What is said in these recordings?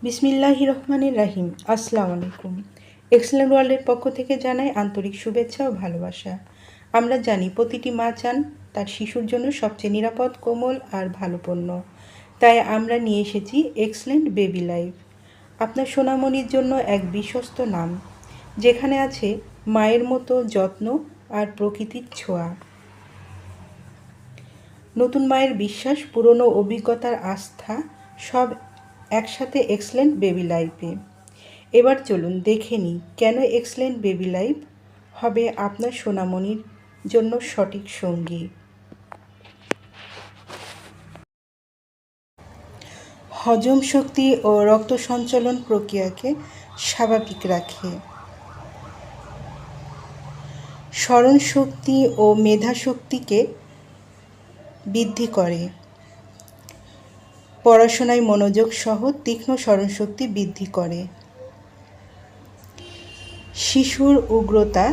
বিসমিল্লাহির রহমানির রাহিম। আসসালামু আলাইকুম। এক্সেলেন্ট ওয়ার্ল্ডের পক্ষ থেকে জানাই আন্তরিক শুভেচ্ছা ও ভালোবাসা। আমরা জানি প্রতিটি মা চান তার শিশুর জন্য সবচেয়ে নিরাপদ, কোমল আর ভালো পণ্য। তাই আমরা নিয়ে এসেছি এক্সেলেন্ট বেবি লাইফ, আপনার সোনামণির জন্য এক বিশ্বস্ত নাম, যেখানে আছে মায়ের মতো যত্ন আর প্রকৃতির ছোঁয়া। নতুন মায়ের বিশ্বাস, পুরনো অভিজ্ঞতার আস্থা, সব একসাথে এক্সেলেন্ট বেবি লাইফে। এবার চলুন দেখে নিই কেন এক্সেলেন্ট বেবি লাইফ হবে আপনার সোনামণির জন্য সঠিক সঙ্গী। হজম শক্তি ও রক্ত সঞ্চালন প্রক্রিয়াকে স্বাভাবিক রাখে, স্মরণ শক্তি ও মেধা শক্তিকে বৃদ্ধি করে, পড়াশোনায় মনোযোগ সহ তীক্ষ্ণ স্মরণশক্তি বৃদ্ধি করে, শিশুর উগ্রতা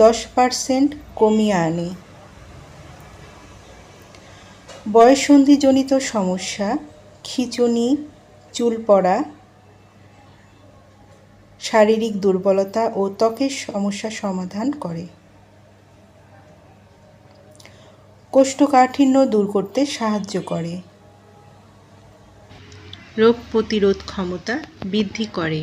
10% কমিয়ে আনে, বয়ঃসন্ধিজনিত সমস্যা, খিঁচুনি, চুল পড়া, শারীরিক দুর্বলতা ও ত্বকের সমস্যা সমাধান করে, কোষ্ঠকাঠিন্য দূর করতে সাহায্য করে, রোগ প্রতিরোধ ক্ষমতা বৃদ্ধি করে।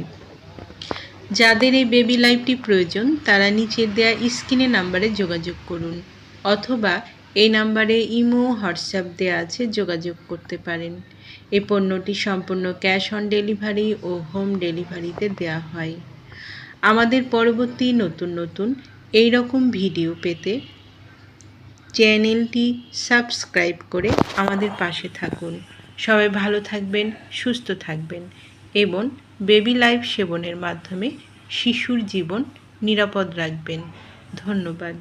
যাদের এই বেবি লাইফটি প্রয়োজন তারা নিচের দেয়া স্ক্রিনে নাম্বারে যোগাযোগ করুন, অথবা এই নাম্বারে ইমো, হোয়াটসঅ্যাপ দেয়া আছে, যোগাযোগ করতে পারেন। এই পণ্যটি সম্পূর্ণ ক্যাশ অন ডেলিভারি ও হোম ডেলিভারিতে দেওয়া হয়। আমাদের পরবর্তী নতুন এই রকম ভিডিও পেতে চ্যানেলটি সাবস্ক্রাইব করে আমাদের পাশে থাকুন। সবাই ভালো থাকবেন, সুস্থ থাকবেন এবং বেবি লাইফ সেবনের মাধ্যমে শিশুর জীবন নিরাপদ রাখবেন। ধন্যবাদ।